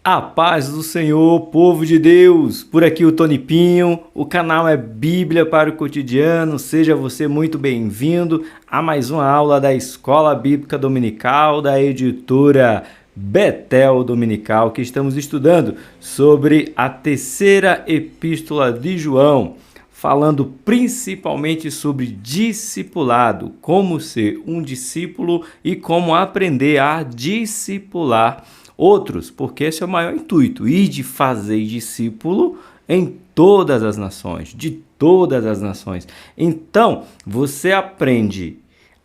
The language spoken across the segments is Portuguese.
A paz do Senhor, povo de Deus! Por aqui o Tony Pinho, o canal é Bíblia para o Cotidiano. Seja você muito bem-vindo a mais uma aula da Escola Bíblica Dominical da editora Betel Dominical, que estamos estudando sobre a terceira epístola de João, falando principalmente sobre discipulado, como ser um discípulo e como aprender a discipular outros, porque esse é o maior intuito, e de fazer discípulo em todas as nações, de todas as nações. Então, você aprende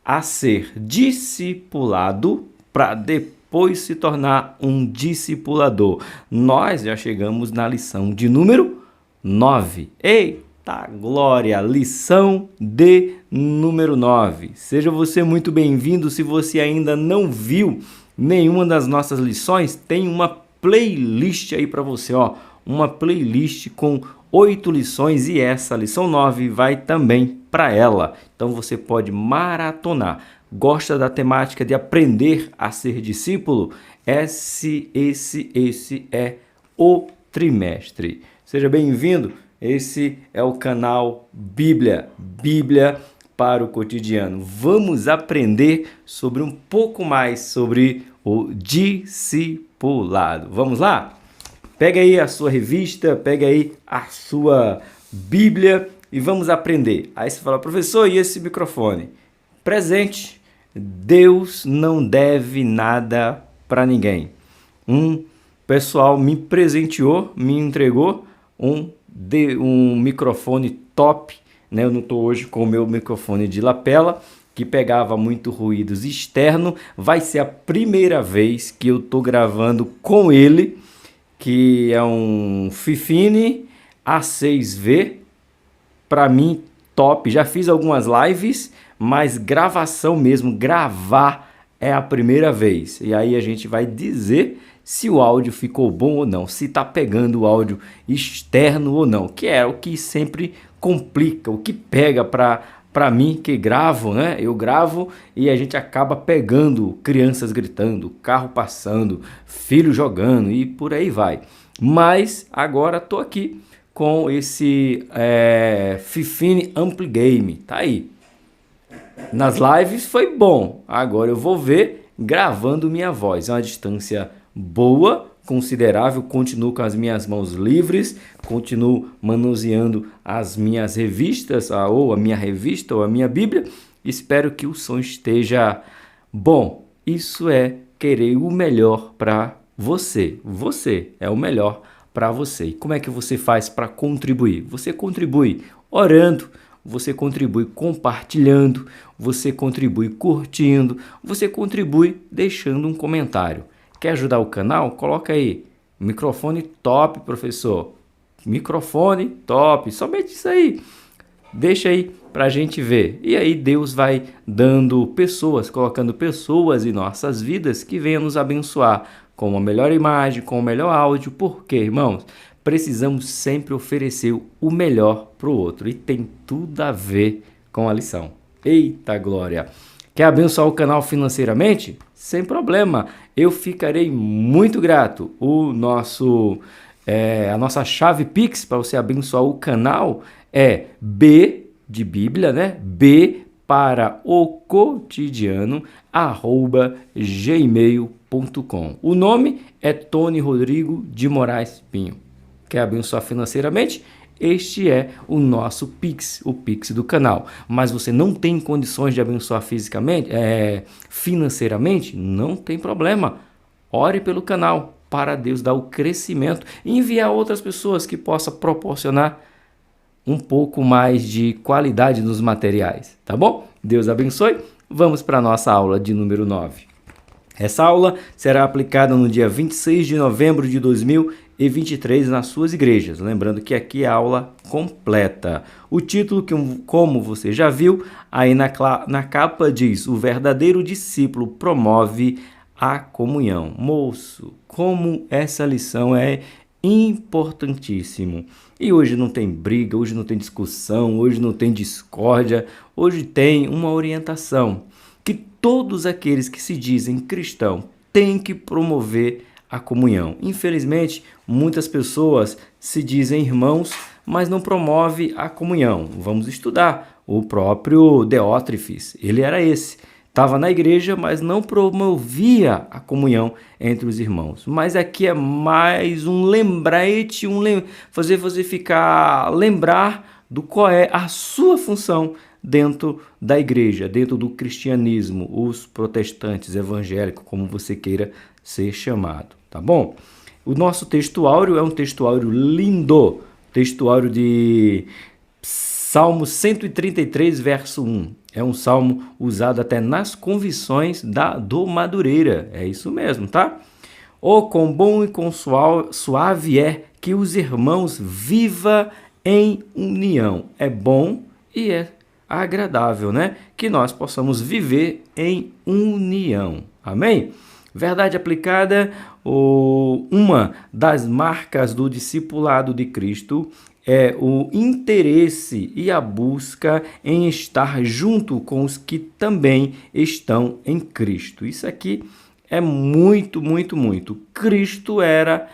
a ser discipulado para depois se tornar um discipulador. Nós já chegamos na lição de número 9. Eita glória! Lição de número 9. Seja você muito bem-vindo. Se você ainda não viu nenhuma das nossas lições, tem uma playlist aí para você, ó, uma playlist com 8 lições e essa lição 9 vai também para ela. Então você pode maratonar. Gosta da temática de aprender a ser discípulo? Esse é o trimestre. Seja bem-vindo. Esse é o canal Bíblia para o Cotidiano. Vamos aprender sobre um pouco mais sobre o discipulado. Vamos lá? Pega aí a sua revista, pega aí a sua Bíblia e vamos aprender. Aí você fala, professor, e esse microfone? Presente. Deus não deve nada para ninguém. Um pessoal me presenteou, me entregou um microfone top, né? Eu não estou hoje com o meu microfone de lapela, que pegava muito ruídos externo. Vai ser a primeira vez que eu estou gravando com ele, que é um Fifine A6V, para mim top. Já fiz algumas lives, mas gravação mesmo, gravar é a primeira vez. E aí a gente vai dizer se o áudio ficou bom ou não, se está pegando o áudio externo ou não, que é o que sempre complica, o que pega para mim que gravo, né? Eu gravo e a gente acaba pegando crianças gritando, carro passando, filho jogando e por aí vai. Mas agora estou aqui com esse Fifine Ampli Game, tá aí. Nas lives foi bom, agora eu vou ver gravando minha voz, é uma distância boa, considerável, continuo com as minhas mãos livres, continuo manuseando as minhas revistas, ou a minha revista, ou a minha Bíblia. Espero que o som esteja bom. Isso é querer o melhor para você. Você é o melhor para você. E como é que você faz para contribuir? Você contribui orando, você contribui compartilhando, você contribui curtindo, você contribui deixando um comentário. Quer ajudar o canal? Coloca aí, microfone top, professor. Microfone top, somente isso aí. Deixa aí pra gente ver. E aí Deus vai dando pessoas, colocando pessoas em nossas vidas que venham nos abençoar com uma melhor imagem, com o melhor áudio. Porque, irmãos, precisamos sempre oferecer o melhor pro outro. E tem tudo a ver com a lição. Eita glória! Quer abençoar o canal financeiramente? Sem problema, eu ficarei muito grato. A nossa chave Pix para você abençoar o canal é B de Bíblia, né? B para o cotidiano, @gmail.com. O nome é Tony Rodrigo de Moraes Pinho. Quer abençoar financeiramente? Este é o nosso Pix, o Pix do canal. Mas você não tem condições de abençoar financeiramente? Não tem problema. Ore pelo canal para Deus dar o crescimento e enviar outras pessoas que possam proporcionar um pouco mais de qualidade nos materiais, tá bom? Deus abençoe. Vamos para a nossa aula de número 9. Essa aula será aplicada no dia 26 de novembro de 2023 nas suas igrejas. Lembrando que aqui é a aula completa. O título, como você já viu, aí na capa diz: o verdadeiro discípulo promove a comunhão. Moço, como essa lição é importantíssimo. E hoje não tem briga, hoje não tem discussão, hoje não tem discórdia, hoje tem uma orientação que todos aqueles que se dizem cristãos têm que promover a comunhão. Infelizmente, muitas pessoas se dizem irmãos, mas não promove a comunhão. Vamos estudar o próprio Diótrefes, ele era esse. Estava na igreja, mas não promovia a comunhão entre os irmãos. Mas aqui é mais um lembrete, fazer você lembrar do qual é a sua função dentro da igreja, dentro do cristianismo, os protestantes, evangélicos, como você queira ser chamado, tá bom? O nosso textuário é um textuário lindo, textuário de Salmo 133, verso 1. É um salmo usado até nas convicções do Madureira. É isso mesmo, tá? Oh, quão bom e quão suave é que os irmãos vivam em união. É bom e é agradável, né? Que nós possamos viver em união. Amém? Verdade aplicada, uma das marcas do discipulado de Cristo é o interesse e a busca em estar junto com os que também estão em Cristo. Isso aqui é muito, muito, muito. Cristo era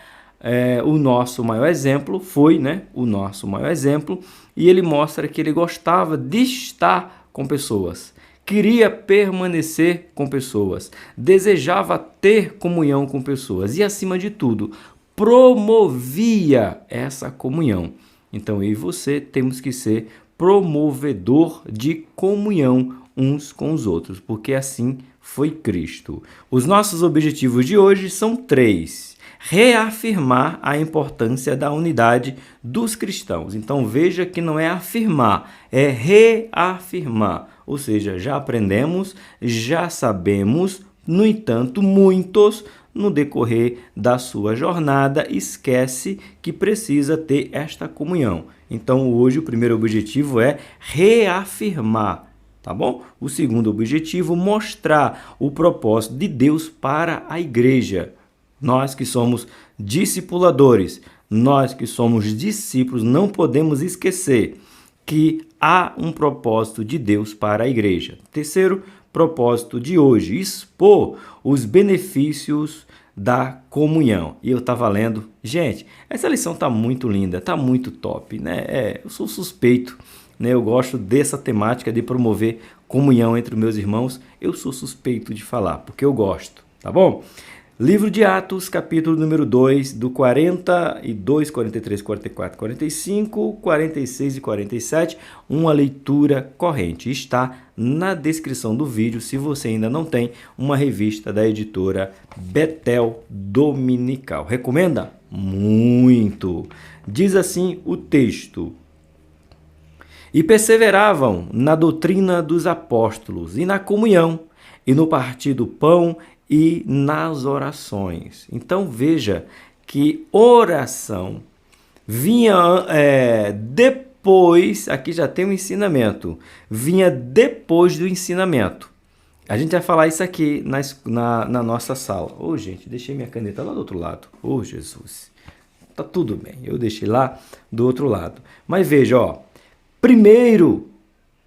o nosso maior exemplo, foi, né, o nosso maior exemplo, e ele mostra que ele gostava de estar com pessoas, queria permanecer com pessoas, desejava ter comunhão com pessoas e, acima de tudo, promovia essa comunhão. Então, eu e você temos que ser promovedor de comunhão uns com os outros, porque assim foi Cristo. Os nossos objetivos de hoje são 3. Reafirmar a importância da unidade dos cristãos. Então, veja que não é afirmar, é reafirmar. Ou seja, já aprendemos, já sabemos, no entanto, muitos no decorrer da sua jornada esquece que precisa ter esta comunhão. Então, hoje o primeiro objetivo é reafirmar, tá bom? O segundo objetivo, mostrar o propósito de Deus para a igreja. Nós que somos discipuladores, nós que somos discípulos, não podemos esquecer que há um propósito de Deus para a igreja. Terceiro propósito de hoje, expor os benefícios da comunhão. E eu estava lendo, gente, essa lição está muito linda, está muito top, né? Eu sou suspeito, né? Eu gosto dessa temática de promover comunhão entre os meus irmãos. Eu sou suspeito de falar, porque eu gosto, tá bom? Livro de Atos, capítulo número 2, do 42, 43, 44, 45, 46 e 47, uma leitura corrente. Está na descrição do vídeo, se você ainda não tem, uma revista da editora Betel Dominical. Recomenda? Muito! Diz assim o texto: e perseveravam na doutrina dos apóstolos e na comunhão, e no partir do pão e nas orações. Então veja que oração vinha depois, aqui já tem um ensinamento, vinha depois do ensinamento. A gente vai falar isso aqui na nossa sala. Ô, gente, deixei minha caneta lá do outro lado. Ô, Jesus, tá tudo bem, eu deixei lá do outro lado. Mas veja, ó, primeiro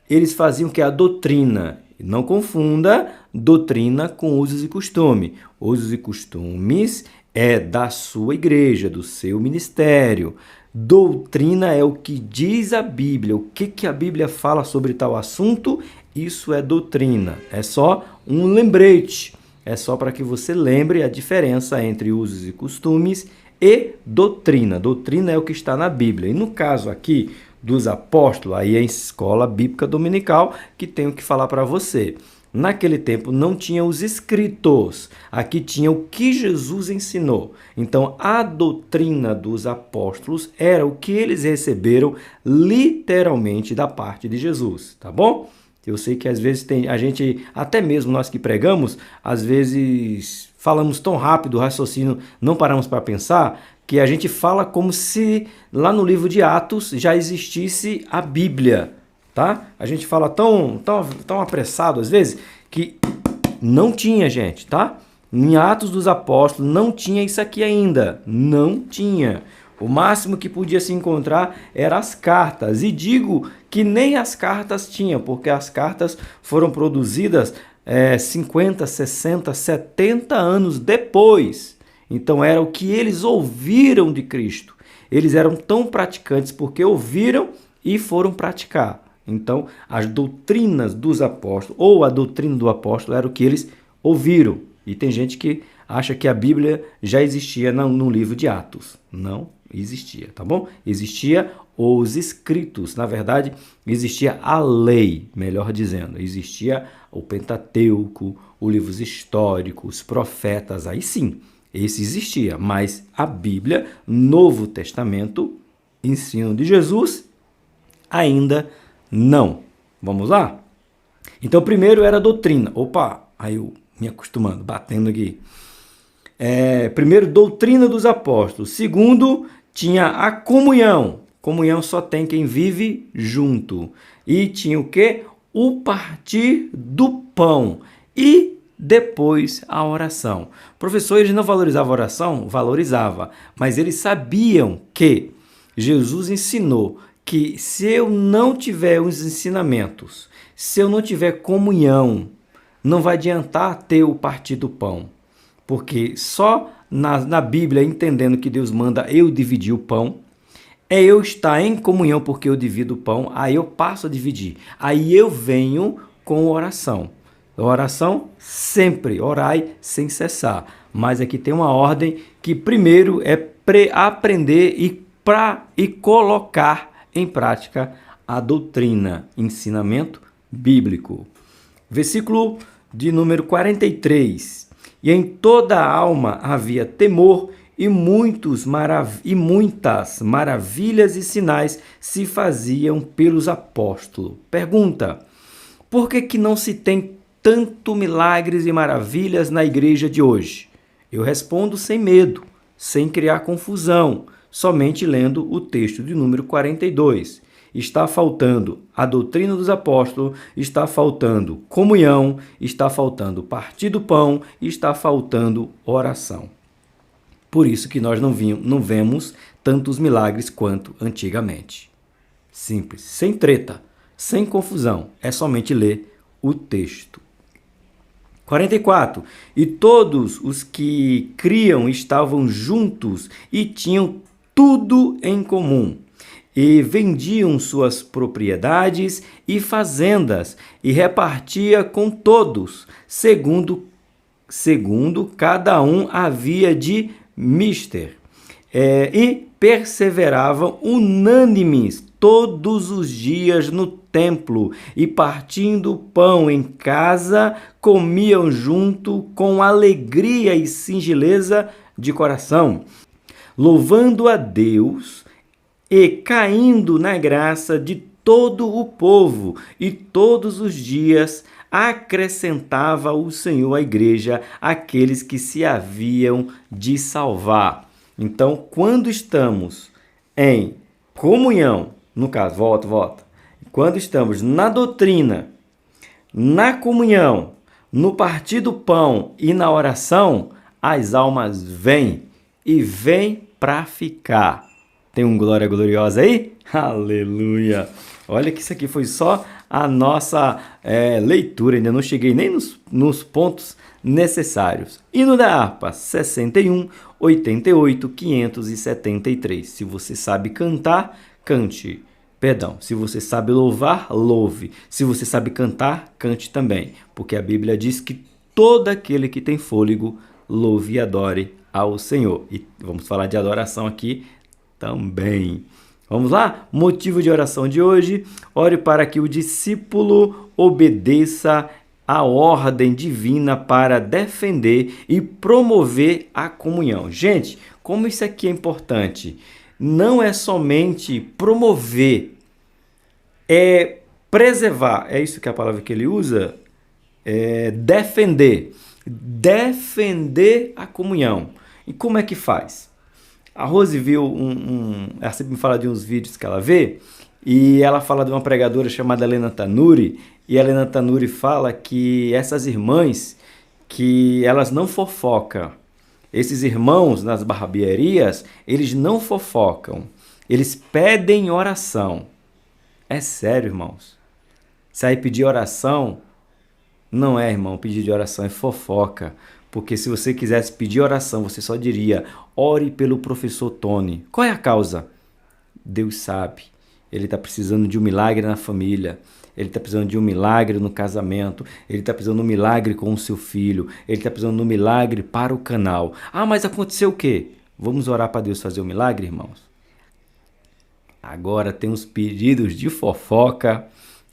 eles faziam que a doutrina. Não confunda doutrina com usos e costume. Usos e costumes é da sua igreja, do seu ministério. Doutrina é o que diz a Bíblia. O que a Bíblia fala sobre tal assunto, isso é doutrina. É só um lembrete. É só para que você lembre a diferença entre usos e costumes e doutrina. Doutrina é o que está na Bíblia. E no caso aqui dos apóstolos, aí é a escola bíblica dominical que tenho que falar para você. Naquele tempo não tinha os escritos, aqui tinha o que Jesus ensinou. Então a doutrina dos apóstolos era o que eles receberam literalmente da parte de Jesus, tá bom? Eu sei que às vezes a gente, até mesmo nós que pregamos, às vezes falamos tão rápido, o raciocínio não paramos para pensar, que a gente fala como se lá no livro de Atos já existisse a Bíblia, tá? A gente fala tão apressado às vezes que não tinha, gente, tá? Em Atos dos Apóstolos não tinha isso aqui ainda, não tinha. O máximo que podia se encontrar eram as cartas, e digo que nem as cartas tinham, porque as cartas foram produzidas 50, 60, 70 anos depois. Então era o que eles ouviram de Cristo. Eles eram tão praticantes porque ouviram e foram praticar. Então, as doutrinas dos apóstolos, ou a doutrina do apóstolo, era o que eles ouviram. E tem gente que acha que a Bíblia já existia no livro de Atos. Não existia, tá bom? Existia os escritos. Na verdade, existia a lei, melhor dizendo. Existia o Pentateuco, os livros históricos, os profetas, aí sim, esse existia. Mas a Bíblia, Novo Testamento, ensino de Jesus, ainda não. Vamos lá? Então, primeiro era a doutrina. Opa, aí eu me acostumando, batendo aqui. Primeiro, doutrina dos apóstolos. Segundo, tinha a comunhão. Comunhão só tem quem vive junto. E tinha o quê? O partir do pão. E depois a oração. Professor, eles não valorizavam a oração? Valorizava. Mas eles sabiam que Jesus ensinou que se eu não tiver os ensinamentos, se eu não tiver comunhão, não vai adiantar ter o partir do pão. Porque só na Bíblia, entendendo que Deus manda eu dividir o pão, é eu estar em comunhão porque eu divido o pão, aí eu passo a dividir. Aí eu venho com oração. Oração sempre, orai sem cessar. Mas aqui tem uma ordem que primeiro é aprender e colocar em prática a doutrina, ensinamento bíblico. Versículo de número 43. E em toda a alma havia temor, e muitas maravilhas e sinais se faziam pelos apóstolos. Pergunta: por que não se tem tanto milagres e maravilhas na igreja de hoje? Eu respondo sem medo, sem criar confusão, somente lendo o texto de número 42. Está faltando a doutrina dos apóstolos, está faltando comunhão, está faltando partir do pão, está faltando oração. Por isso que nós não vemos tantos milagres quanto antigamente. Simples, sem treta, sem confusão, é somente ler o texto. 44. E todos os que criam estavam juntos e tinham tudo em comum. E vendiam suas propriedades e fazendas, e repartia com todos, segundo cada um havia de mister. E perseveravam unânimes todos os dias no templo, e partindo o pão em casa, comiam junto com alegria e singeleza de coração, louvando a Deus e caindo na graça de todo o povo, e todos os dias acrescentava o Senhor à igreja aqueles que se haviam de salvar. Então, quando estamos em comunhão, no caso, volta. Quando estamos na doutrina, na comunhão, no partir do pão e na oração, as almas vêm e vêm para ficar. Tem um glória gloriosa aí? Aleluia! Olha que isso aqui foi só a nossa leitura, ainda não cheguei nem nos pontos necessários. Hino da harpa, 61, 88, 573. Se você sabe cantar, cante. Perdão, se você sabe louvar, louve. Se você sabe cantar, cante também. Porque a Bíblia diz que todo aquele que tem fôlego, louve e adore ao Senhor. E vamos falar de adoração aqui também. Vamos lá? Motivo de oração de hoje: ore para que o discípulo obedeça a ordem divina para defender e promover a comunhão. Gente, como isso aqui é importante. Não é somente promover, é preservar. É isso que é a palavra que ele usa? É defender. Defender a comunhão. E como é que faz? A Rose viu ela sempre me fala de uns vídeos que ela vê, e ela fala de uma pregadora chamada Helena Tanuri, e a Helena Tanuri fala que essas irmãs, que elas não fofocam. Esses irmãos nas barbearias, eles não fofocam, eles pedem oração. É sério, irmãos. Se aí pedir oração, não é, irmão, pedir de oração é fofoca. Porque se você quisesse pedir oração, você só diria: ore pelo professor Tony. Qual é a causa? Deus sabe. Ele está precisando de um milagre na família. Ele está precisando de um milagre no casamento. Ele está precisando de um milagre com o seu filho. Ele está precisando de um milagre para o canal. Ah, mas aconteceu o quê? Vamos orar para Deus fazer o milagre, irmãos? Agora tem uns pedidos de fofoca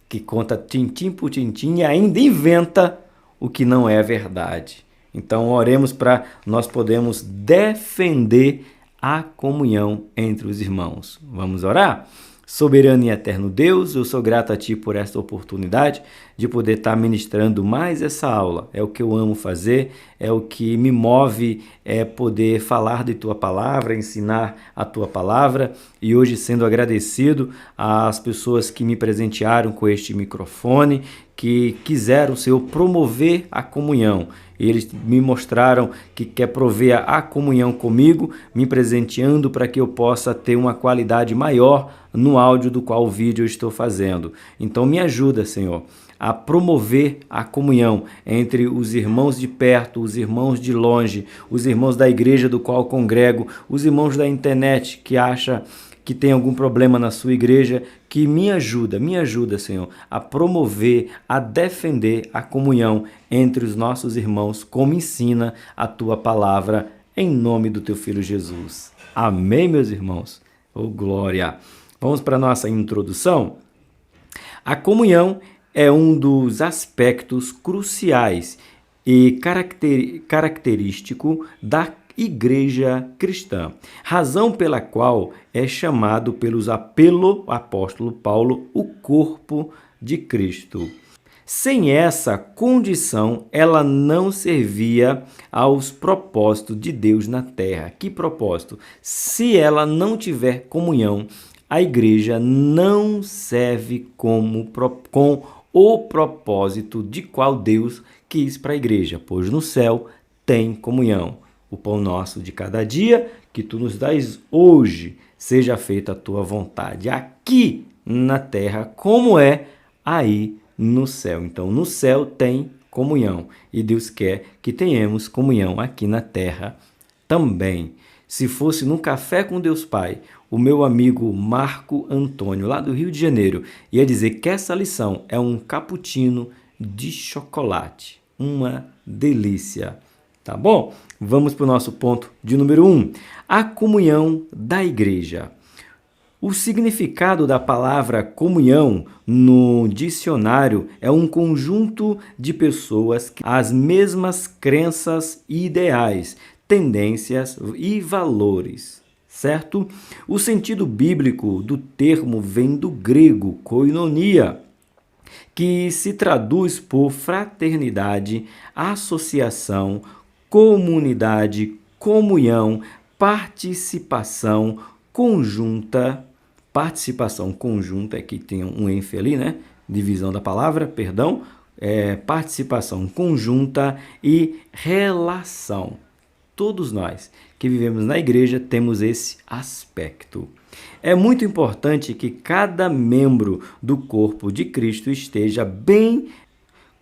que conta tintim por tintim e ainda inventa o que não é verdade. Então oremos para nós podermos defender a comunhão entre os irmãos. Vamos orar? Soberano e eterno Deus, eu sou grato a Ti por esta oportunidade de poder estar ministrando mais essa aula. É o que eu amo fazer, é o que me move, é poder falar de Tua Palavra, ensinar a Tua Palavra. E hoje sendo agradecido às pessoas que me presentearam com este microfone, que quiseram, Senhor, promover a comunhão. Eles me mostraram que quer prover a comunhão comigo, me presenteando para que eu possa ter uma qualidade maior no áudio do qual o vídeo eu estou fazendo. Então me ajuda, Senhor, a promover a comunhão entre os irmãos de perto, os irmãos de longe, os irmãos da igreja do qual congrego, os irmãos da internet que acham que tem algum problema na sua igreja, que me ajuda, Senhor, a promover, a defender a comunhão entre os nossos irmãos, como ensina a Tua Palavra, em nome do Teu Filho Jesus. Amém, meus irmãos? Oh, glória! Vamos para a nossa introdução? A comunhão é um dos aspectos cruciais e característico da igreja cristã, razão pela qual é chamado pelo apóstolo Paulo o corpo de Cristo. Sem essa condição, ela não servia aos propósitos de Deus na terra. Que propósito? Se ela não tiver comunhão, a igreja não serve com o propósito de qual Deus quis para a igreja, pois no céu tem comunhão. O pão nosso de cada dia, que tu nos dás hoje, seja feita a tua vontade, aqui na terra, como é aí no céu. Então, no céu tem comunhão, e Deus quer que tenhamos comunhão aqui na terra também. Se fosse no Café com Deus Pai, o meu amigo Marco Antônio, lá do Rio de Janeiro, ia dizer que essa lição é um cappuccino de chocolate. Uma delícia. Tá bom? Vamos para o nosso ponto de número 1. A comunhão da igreja. O significado da palavra comunhão no dicionário é um conjunto de pessoas que têm as mesmas crenças e ideais, tendências e valores, certo? O sentido bíblico do termo vem do grego koinonia, que se traduz por fraternidade, associação, comunidade, comunhão, participação conjunta. Participação conjunta, aqui tem um ênfase ali, né? Divisão da palavra, perdão. Participação conjunta e relação. Todos nós que vivemos na igreja temos esse aspecto. É muito importante que cada membro do corpo de Cristo esteja bem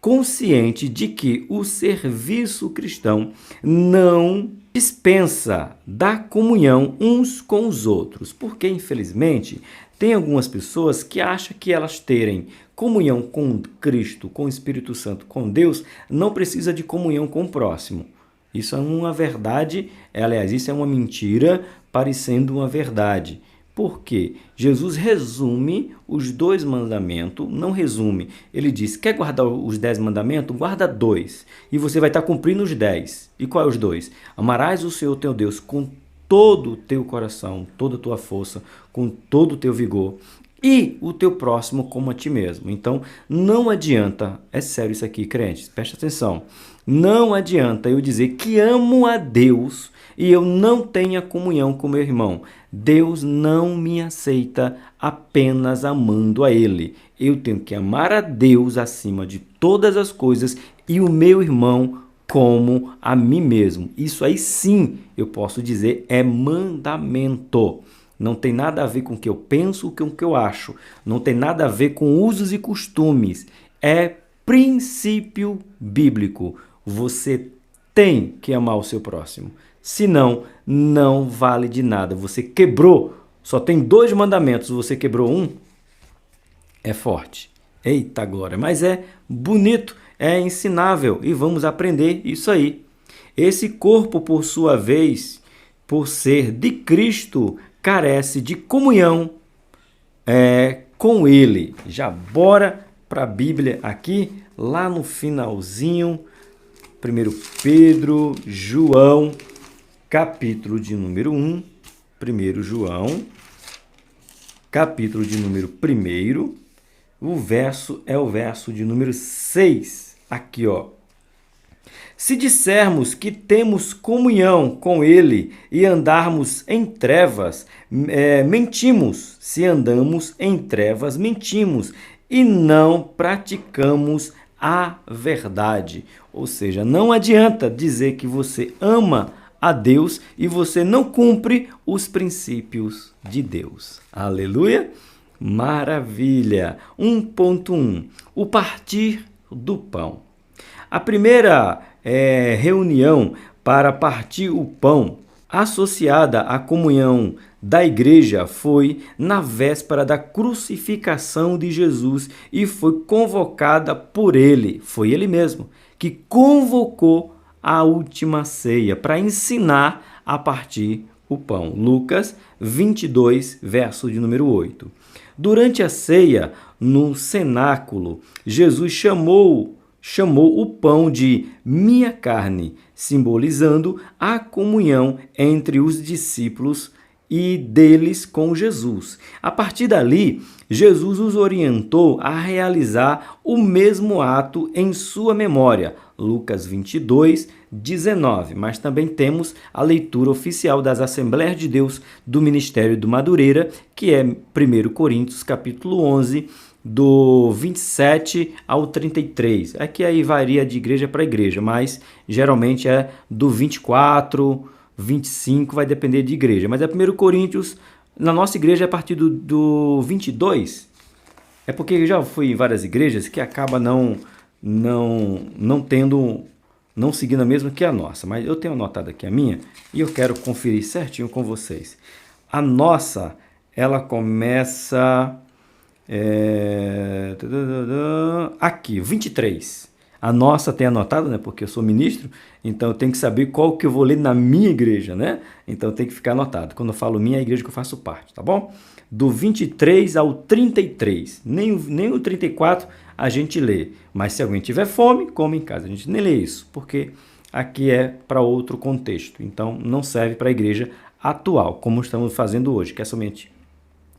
consciente de que o serviço cristão não dispensa da comunhão uns com os outros, porque infelizmente tem algumas pessoas que acham que elas terem comunhão com Cristo, com o Espírito Santo, com Deus, não precisa de comunhão com o próximo. Isso é uma verdade, aliás, isso é uma mentira parecendo uma verdade. Por quê? Jesus resume os 2 mandamentos, não resume. Ele diz, quer guardar os 10 mandamentos? Guarda 2. E você vai estar cumprindo os 10. E qual é os 2? Amarás o Senhor teu Deus com todo o teu coração, toda a tua força, com todo o teu vigor. E o teu próximo como a ti mesmo. Então, não adianta, é sério isso aqui, crentes, preste atenção. Não adianta eu dizer que amo a Deus e eu não tenha comunhão com meu irmão. Deus não me aceita apenas amando a Ele. Eu tenho que amar a Deus acima de todas as coisas e o meu irmão como a mim mesmo. Isso aí sim, eu posso dizer, é mandamento. Não tem nada a ver com o que eu penso, com o que eu acho. Não tem nada a ver com usos e costumes. É princípio bíblico. Você tem que amar o seu próximo. Senão, não vale de nada. Você quebrou, só tem 2 mandamentos, você quebrou um, é forte. Eita glória, mas é bonito, é ensinável e vamos aprender isso aí. Esse corpo, por sua vez, por ser de Cristo, carece de comunhão com Ele. Já bora para a Bíblia aqui, lá no finalzinho, 1 Pedro, João, capítulo de número 1, 1 João, capítulo de número 1, o verso é o verso de número 6, aqui ó. Se dissermos que temos comunhão com Ele e andarmos em trevas, mentimos. Se andamos em trevas, mentimos e não praticamos a verdade. Ou seja, não adianta dizer que você ama a Deus e você não cumpre os princípios de Deus. Aleluia! Maravilha! 1.1. O partir do pão. A primeira reunião para partir o pão associada à comunhão da igreja foi na véspera da crucificação de Jesus e foi convocada por ele, foi ele mesmo, que convocou a última ceia para ensinar a partir o pão. Lucas 22, verso de número 8. Durante a ceia, no cenáculo, Jesus chamou o pão de minha carne, simbolizando a comunhão entre os discípulos e deles com Jesus. A partir dali, Jesus os orientou a realizar o mesmo ato em sua memória. Lucas 22, 19. Mas também temos a leitura oficial das Assembleias de Deus do Ministério do Madureira, que é 1 Coríntios, capítulo 11, do 27 ao 33. Aqui aí varia de igreja para igreja, mas geralmente é do 24, 25, vai depender de igreja. Mas é 1 Coríntios, na nossa igreja é a partir do 22. É porque eu já fui em várias igrejas que acaba não seguindo a mesma que a nossa. Mas eu tenho anotado aqui a minha e eu quero conferir certinho com vocês. A nossa, ela começa... aqui, 23. A nossa tem anotado, né? Porque eu sou ministro, então eu tenho que saber qual que eu vou ler na minha igreja, né? Então tem que ficar anotado. Quando eu falo minha, é a igreja que eu faço parte, tá bom? Do 23 ao 33. Nem o 34 a gente lê. Mas se alguém tiver fome, come em casa. A gente nem lê isso, porque aqui é para outro contexto. Então não serve para a igreja atual, como estamos fazendo hoje, que é somente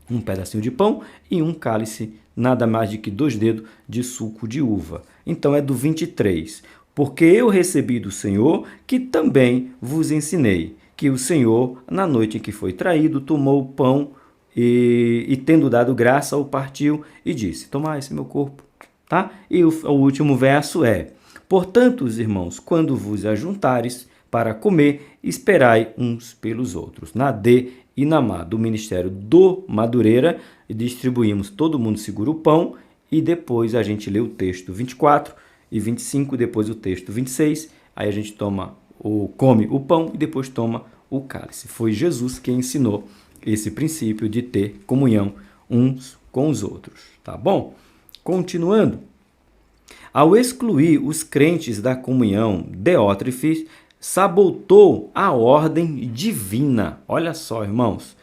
um pedacinho de pão e um cálice, nada mais de que 2 dedos de suco de uva. Então é do 23. Porque eu recebi do Senhor que também vos ensinei, que o Senhor, na noite em que foi traído, tomou o pão e tendo dado graça, o partiu e disse, tomai esse meu corpo. Tá? E o último verso é, portanto, os irmãos, quando vos ajuntares para comer, esperai uns pelos outros. Na D e na MA do Ministério do Madureira, distribuímos, todo mundo segura o pão e depois a gente lê o texto 24 e 25, depois o texto 26, aí a gente come o pão e depois toma o cálice. Foi Jesus quem ensinou esse princípio de ter comunhão uns com os outros, tá bom? Continuando, ao excluir os crentes da comunhão, Diótrefes sabotou a ordem divina. Olha só, irmãos,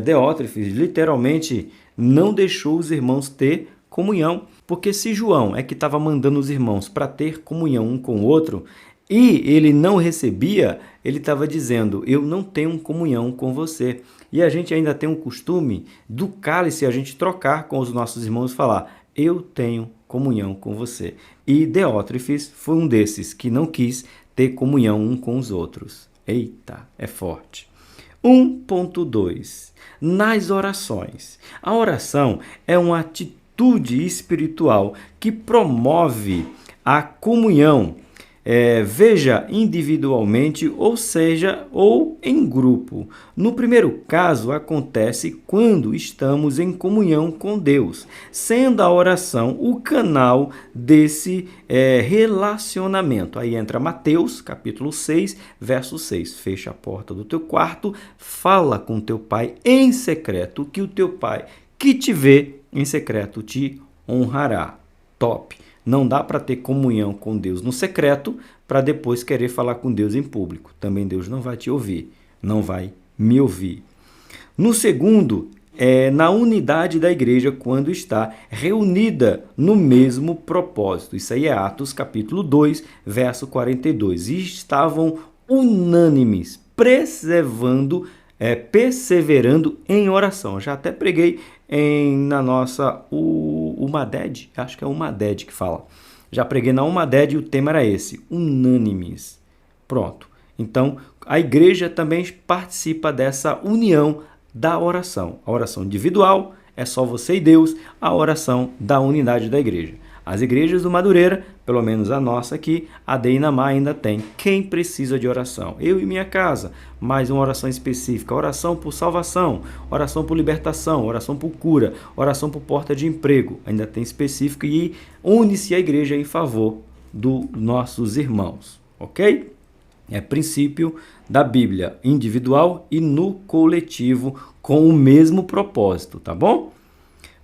Diótrefes literalmente não deixou os irmãos ter comunhão, porque se João é que estava mandando os irmãos para ter comunhão um com o outro, e ele não recebia, ele estava dizendo, eu não tenho comunhão com você. E a gente ainda tem um costume do cálice a gente trocar com os nossos irmãos e falar, eu tenho comunhão com você. E Diótrefes foi um desses que não quis ter comunhão um com os outros. Eita, é forte. 1.2. Nas orações. A oração é uma atitude espiritual que promove a comunhão veja individualmente, ou seja, ou em grupo. No primeiro caso, acontece quando estamos em comunhão com Deus, sendo a oração o canal desse relacionamento. Aí entra Mateus, capítulo 6, verso 6. Fecha a porta do teu quarto, fala com teu pai em secreto, que o teu pai que te vê em secreto te honrará. Top! Não dá para ter comunhão com Deus no secreto para depois querer falar com Deus em público. Também Deus não vai te ouvir, não vai me ouvir. No segundo, na unidade da igreja quando está reunida no mesmo propósito. Isso aí é Atos capítulo 2, verso 42. E estavam unânimes, perseverando em oração. Já até preguei na nossa UMADED, acho que é UMADED que fala. Já preguei na UMADED e o tema era esse, unânimes. Pronto. Então, a igreja também participa dessa união da oração. A oração individual é só você e Deus, a oração da unidade da igreja. As igrejas do Madureira, pelo menos a nossa aqui, a de Inamar ainda tem. Quem precisa de oração? Eu e minha casa. Mais uma oração específica. Oração por salvação, oração por libertação, oração por cura, oração por porta de emprego. Ainda tem específico e une-se a igreja em favor dos nossos irmãos. Ok? É princípio da Bíblia, individual e no coletivo, com o mesmo propósito, tá bom?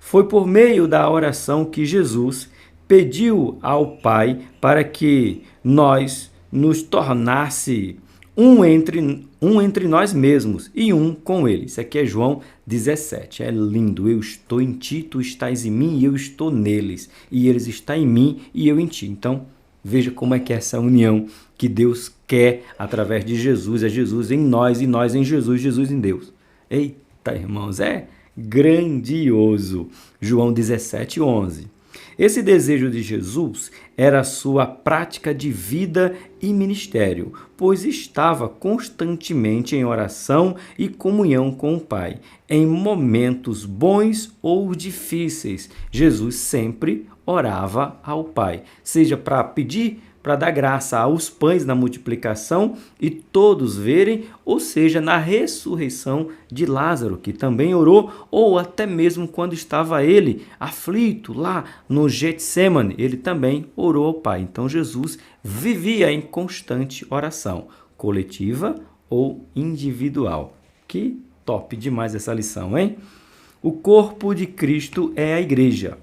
Foi por meio da oração que Jesus pediu ao Pai para que nós nos tornasse um entre nós mesmos e um com Ele. Isso aqui é João 17. É lindo. Eu estou em ti, tu estás em mim e eu estou neles. E eles estão em mim e eu em ti. Então, veja como é que é essa união que Deus quer através de Jesus. É Jesus em nós e nós em Jesus, Jesus em Deus. Eita, irmãos, é grandioso. João 17, 11. Esse desejo de Jesus era a sua prática de vida e ministério, pois estava constantemente em oração e comunhão com o Pai. Em momentos bons ou difíceis, Jesus sempre orava ao Pai, seja para pedir, para dar graça aos pães na multiplicação e todos verem, ou seja, na ressurreição de Lázaro, que também orou, ou até mesmo quando estava ele aflito lá no Getsemane, ele também orou ao Pai. Então Jesus vivia em constante oração, coletiva ou individual. Que top demais essa lição, hein? O corpo de Cristo é a igreja,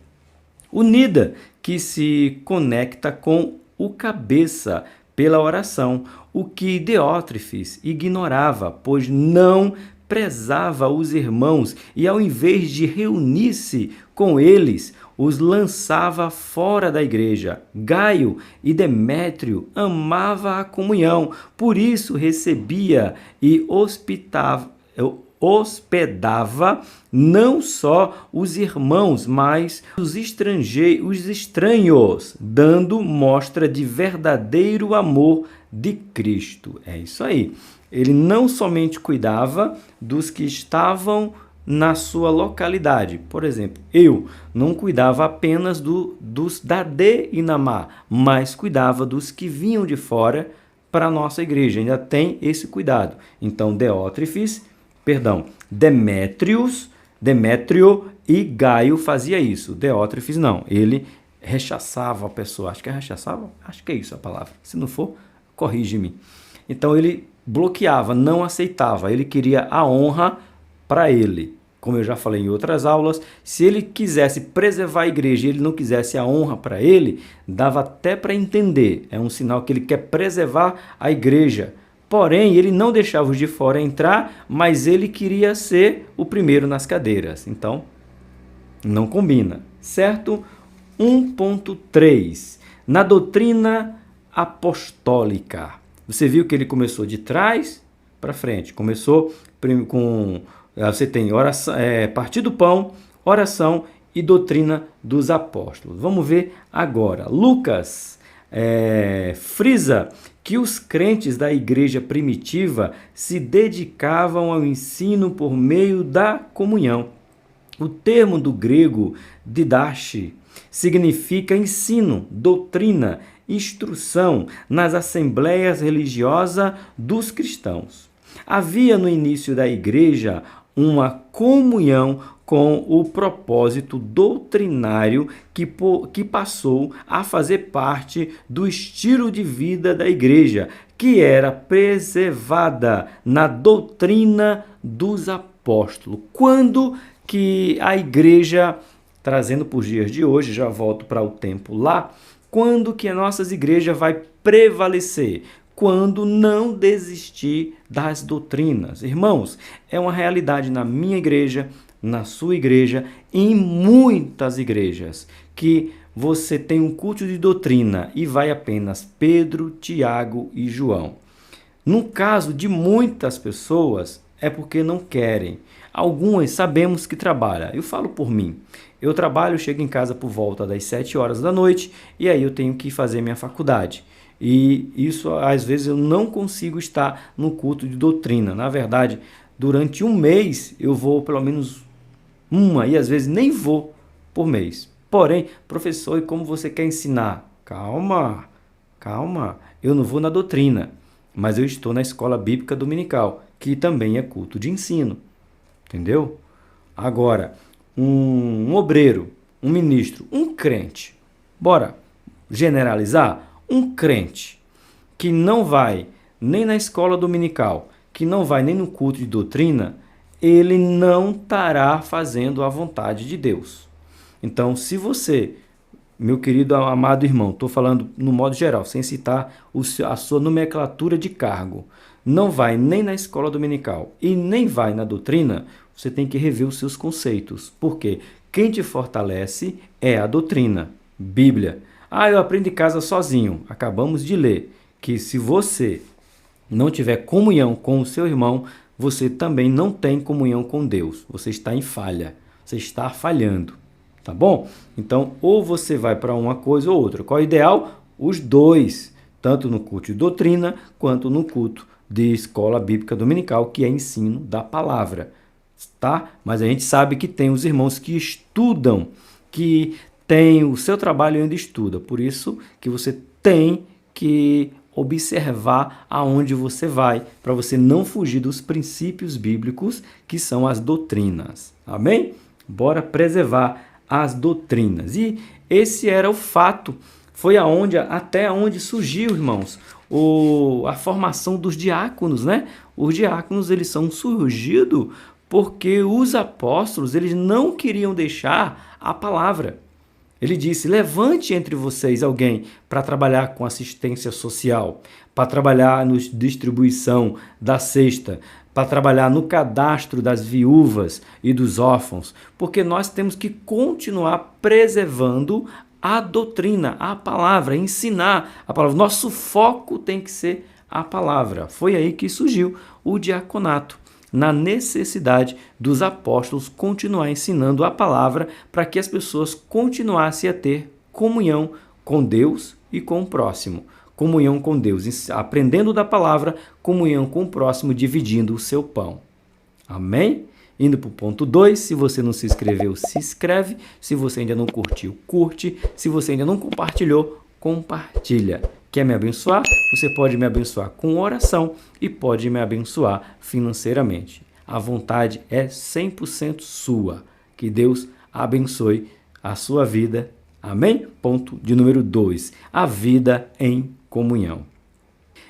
unida, que se conecta com o cabeça pela oração, o que Diótrefes ignorava, pois não prezava os irmãos e, ao invés de reunir-se com eles, os lançava fora da igreja. Gaio e Demétrio amava a comunhão, por isso recebia e hospedava não só os irmãos, mas os estranhos, dando mostra de verdadeiro amor de Cristo. É isso aí. Ele não somente cuidava dos que estavam na sua localidade. Por exemplo, eu não cuidava apenas dos da de Inamar, mas cuidava dos que vinham de fora para a nossa igreja. Ainda tem esse cuidado. Então, Demétrio e Gaio fazia isso. Diótrefes não. Ele rechaçava a pessoa. Acho que é rechaçava? Acho que é isso a palavra. Se não for, corrige-me. Então ele bloqueava, não aceitava. Ele queria a honra para ele. Como eu já falei em outras aulas, se ele quisesse preservar a igreja e ele não quisesse a honra para ele, dava até para entender. É um sinal que ele quer preservar a igreja. Porém, ele não deixava os de fora entrar, mas ele queria ser o primeiro nas cadeiras. Então, não combina, certo? 1.3. Na doutrina apostólica. Você viu que ele começou de trás para frente. Começou com... Você tem oração, partir do pão, oração e doutrina dos apóstolos. Vamos ver agora. Lucas frisa que os crentes da igreja primitiva se dedicavam ao ensino por meio da comunhão. O termo do grego didache Significa ensino, doutrina, instrução nas assembleias religiosas dos cristãos. Havia no início da igreja uma comunhão com o propósito doutrinário que passou a fazer parte do estilo de vida da igreja, que era preservada na doutrina dos apóstolos. Quando que a igreja, trazendo para os dias de hoje, já volto para o tempo lá, quando que as nossas igrejas vai prevalecer? Quando não desistir das doutrinas. Irmãos, é uma realidade na minha igreja, na sua igreja, em muitas igrejas, que você tem um culto de doutrina e vai apenas Pedro, Tiago e João. No caso de muitas pessoas, é porque não querem. Algumas sabemos que trabalham. Eu falo por mim. Eu trabalho, chego em casa por volta das 7 horas da noite e aí eu tenho que fazer minha faculdade. E isso, às vezes, eu não consigo estar no culto de doutrina. Na verdade, durante um mês, eu vou pelo menos uma, e às vezes nem vou por mês. Porém, professor, e como você quer ensinar? Calma, calma. Eu não vou na doutrina, mas eu estou na escola bíblica dominical, que também é culto de ensino. Entendeu? Agora, um obreiro, um ministro, um crente. Bora generalizar? Um crente que não vai nem na escola dominical, que não vai nem no culto de doutrina, ele não estará fazendo a vontade de Deus. Então, se você, meu querido amado irmão, estou falando no modo geral, sem citar a sua nomenclatura de cargo, não vai nem na escola dominical e nem vai na doutrina, você tem que rever os seus conceitos. Porque quem te fortalece é a doutrina, Bíblia. Eu aprendo em casa sozinho. Acabamos de ler que se você não tiver comunhão com o seu irmão, você também não tem comunhão com Deus. Você está em falha. Você está falhando. Tá bom? Então, ou você vai para uma coisa ou outra. Qual é o ideal? Os dois. Tanto no culto de doutrina, quanto no culto de escola bíblica dominical, que é ensino da palavra. Tá? Mas a gente sabe que tem os irmãos que estudam, que tem o seu trabalho e ainda estuda. Por isso que você tem que observar aonde você vai, para você não fugir dos princípios bíblicos, que são as doutrinas. Amém? Bora preservar as doutrinas. E esse era o fato. Foi até onde surgiu, irmãos, a formação dos diáconos, né? Os diáconos, eles são surgidos porque os apóstolos, eles não queriam deixar a palavra. Ele disse, levante entre vocês alguém para trabalhar com assistência social, para trabalhar na distribuição da cesta, para trabalhar no cadastro das viúvas e dos órfãos, porque nós temos que continuar preservando a doutrina, a palavra, ensinar a palavra. Nosso foco tem que ser a palavra. Foi aí que surgiu o diaconato, na necessidade dos apóstolos continuar ensinando a palavra para que as pessoas continuassem a ter comunhão com Deus e com o próximo. Comunhão com Deus, aprendendo da palavra, comunhão com o próximo, dividindo o seu pão. Amém? Indo para o ponto 2, se você não se inscreveu, se inscreve. Se você ainda não curtiu, curte. Se você ainda não compartilhou, compartilha. Quer me abençoar? Você pode me abençoar com oração e pode me abençoar financeiramente. A vontade é 100% sua. Que Deus abençoe a sua vida. Amém? Ponto de número 2. A vida em comunhão.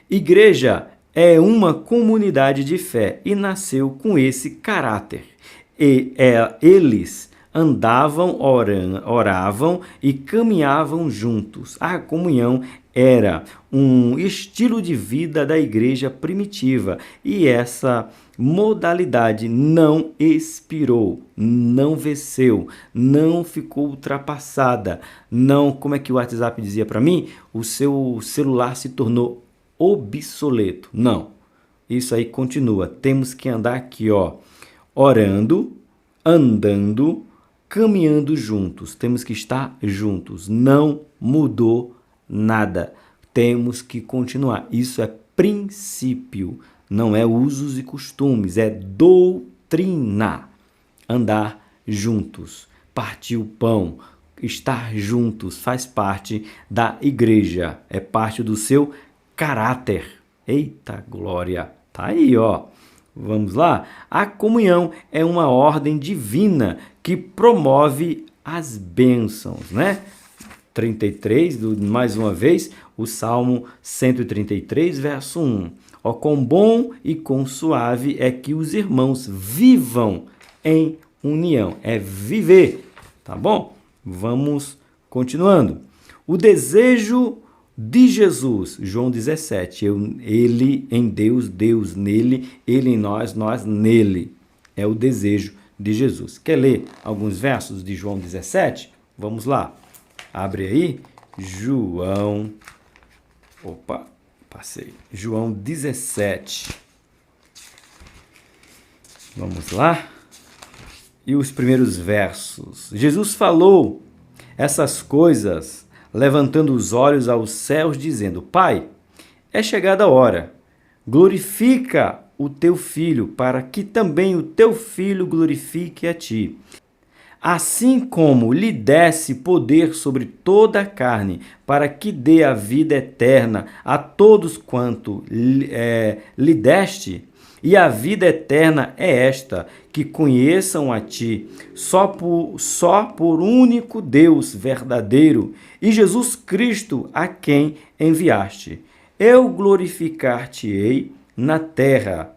Igreja é uma comunidade de fé e nasceu com esse caráter. Eles andavam, oravam e caminhavam juntos. A comunhão era um estilo de vida da igreja primitiva e essa modalidade não expirou, não venceu, não ficou ultrapassada, não, como é que o WhatsApp dizia para mim? O seu celular se tornou obsoleto. Não, isso aí continua. Temos que andar aqui, orando, andando, caminhando juntos. Temos que estar juntos. Não mudou nada. Temos que continuar. Isso é princípio, não é usos e costumes, é doutrina. Andar juntos, partir o pão, estar juntos, faz parte da igreja, é parte do seu caráter. Eita glória! Tá aí, ó. Vamos lá? A comunhão é uma ordem divina que promove as bênçãos, né? 33, mais uma vez, o Salmo 133, verso 1. Ó, quão bom e quão suave é que os irmãos vivam em união. É viver, tá bom? Vamos continuando. O desejo de Jesus, João 17, ele em Deus, Deus nele, ele em nós, nós nele. É o desejo de Jesus. Quer ler alguns versos de João 17? Vamos lá. Abre aí, João, João 17. Vamos lá. E os primeiros versos. Jesus falou essas coisas, levantando os olhos aos céus, dizendo: Pai, é chegada a hora, glorifica o teu Filho, para que também o teu Filho glorifique a ti. Assim como lhe desse poder sobre toda a carne, para que dê a vida eterna a todos quanto lhe deste, e a vida eterna é esta, que conheçam a ti, só por único Deus verdadeiro, e Jesus Cristo, a quem enviaste. Eu glorificar-te-ei na terra,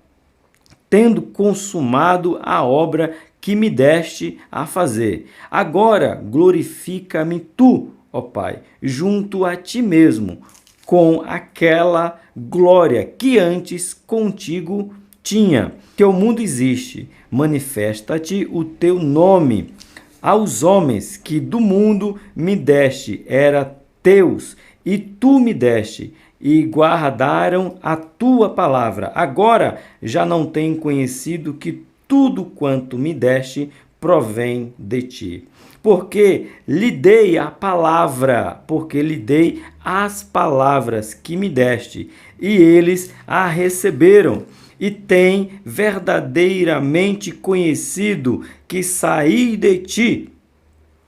tendo consumado a obra que me deste a fazer. Agora glorifica-me tu, ó Pai, junto a ti mesmo, com aquela glória que antes contigo tinha, que o mundo existe. Manifesta-te o teu nome aos homens que do mundo me deste, era teus, e tu me deste, e guardaram a tua palavra. Agora já não têm conhecido que tudo quanto me deste provém de ti. Porque lhe dei as palavras que me deste, e eles a receberam, e têm verdadeiramente conhecido que saí de ti,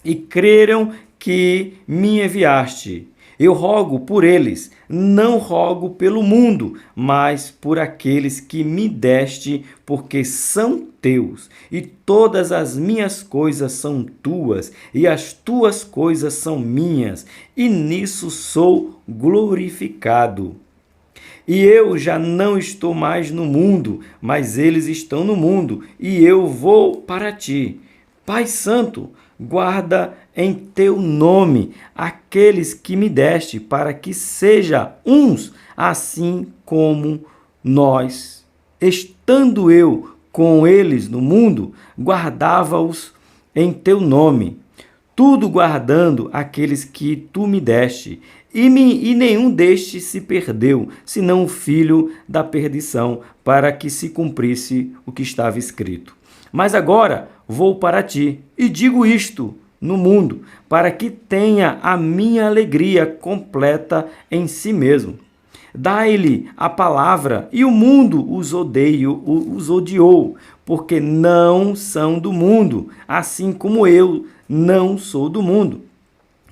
e creram que me enviaste. Eu rogo por eles, não rogo pelo mundo, mas por aqueles que me deste, porque são teus. E todas as minhas coisas são tuas, e as tuas coisas são minhas, e nisso sou glorificado. E eu já não estou mais no mundo, mas eles estão no mundo, e eu vou para ti. Pai Santo, guarda em teu nome aqueles que me deste, para que seja uns, assim como nós. Estando eu com eles no mundo, guardava-os em teu nome, tudo guardando aqueles que tu me deste. E nenhum destes se perdeu, senão o filho da perdição, para que se cumprisse o que estava escrito. Mas agora vou para ti, e digo isto no mundo, para que tenha a minha alegria completa em si mesmo. Dai-lhe a palavra, e o mundo os odiou, porque não são do mundo, assim como eu não sou do mundo.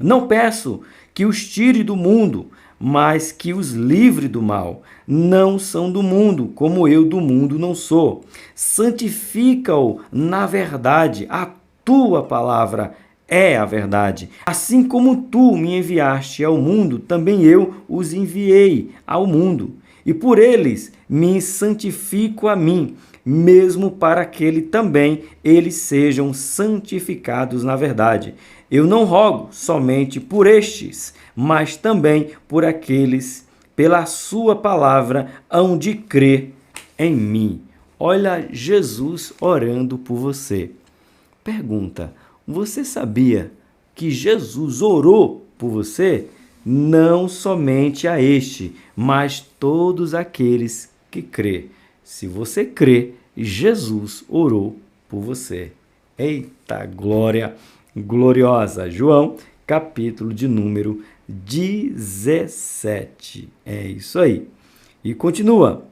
Não peço que os tire do mundo, mas que os livre do mal. Não são do mundo, como eu do mundo não sou. Santifica-o na verdade, a tua palavra é a verdade. Assim como tu me enviaste ao mundo, também eu os enviei ao mundo. E por eles me santifico a mim, mesmo para que eles sejam santificados na verdade. Eu não rogo somente por estes, mas também por aqueles, pela sua palavra, hão de crer em mim. Olha Jesus orando por você. Pergunta: você sabia que Jesus orou por você? Não somente a este, mas todos aqueles que crê. Se você crê, Jesus orou por você. Eita glória gloriosa! João, capítulo de número 17. É isso aí. E continua.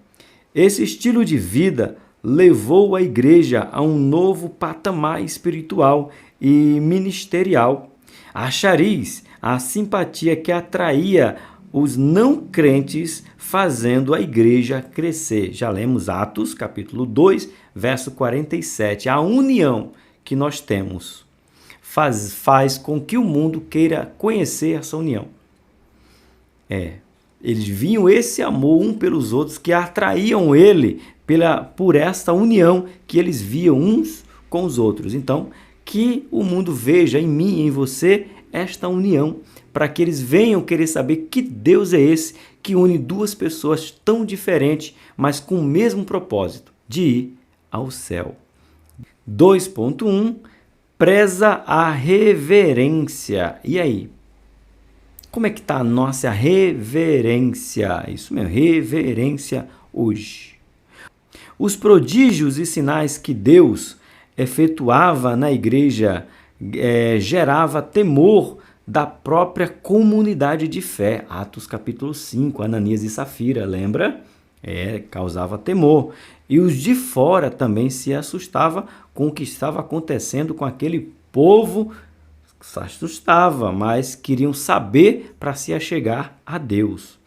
Esse estilo de vida levou a igreja a um novo patamar espiritual e ministerial. A chariz, a simpatia que atraía os não crentes, fazendo a igreja crescer. Já lemos Atos, capítulo 2, verso 47. A união que nós temos faz com que o mundo queira conhecer essa união. Eles viam esse amor um pelos outros que atraíam ele por esta união que eles viam uns com os outros. Então, que o mundo veja em mim e em você esta união, para que eles venham querer saber que Deus é esse que une duas pessoas tão diferentes, mas com o mesmo propósito, de ir ao céu. 2.1 Preza a reverência. E aí? Como é que está a nossa reverência? Isso mesmo, reverência hoje. Os prodígios e sinais que Deus efetuava na igreja gerava temor da própria comunidade de fé. Atos capítulo 5, Ananias e Safira, lembra? Causava temor. E os de fora também se assustavam com o que estava acontecendo com aquele povo. Se assustava, mas queriam saber para se achegar a Deus.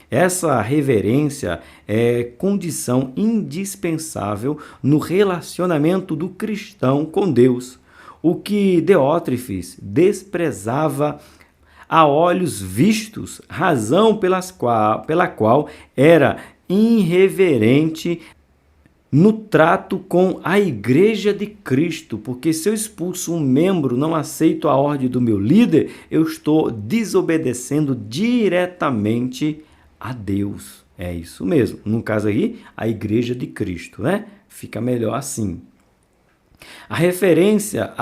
Essa reverência é condição indispensável no relacionamento do cristão com Deus. O que Diótrefes desprezava a olhos vistos, razão pela qual era irreverente no trato com a igreja de Cristo, porque se eu expulso um membro, não aceito a ordem do meu líder, eu estou desobedecendo diretamente a Deus. É isso mesmo. No caso aí, a igreja de Cristo, né? Fica melhor assim. A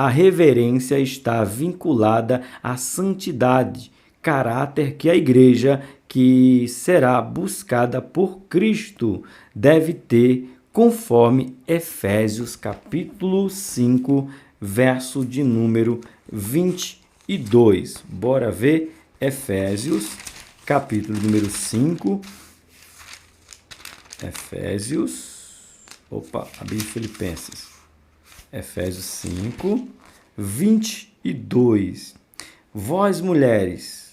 reverência está vinculada à santidade, caráter que a igreja que será buscada por Cristo deve ter, conforme Efésios capítulo 5, verso de número 22. Bora ver Efésios, capítulo número 5. Abri Filipenses. Efésios 5, 22. Vós, mulheres,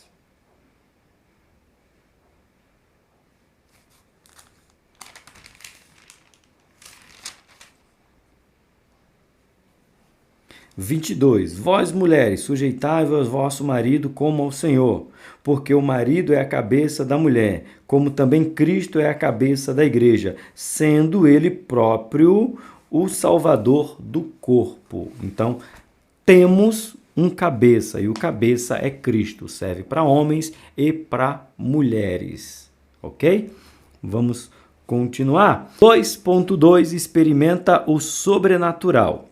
Vós, mulheres, sujeitai-vos ao vosso marido como ao Senhor, porque o marido é a cabeça da mulher, como também Cristo é a cabeça da igreja, sendo ele próprio o Salvador do corpo. Então, temos um cabeça, e o cabeça é Cristo, serve para homens e para mulheres, ok? Vamos continuar. 2.2 experimenta o sobrenatural.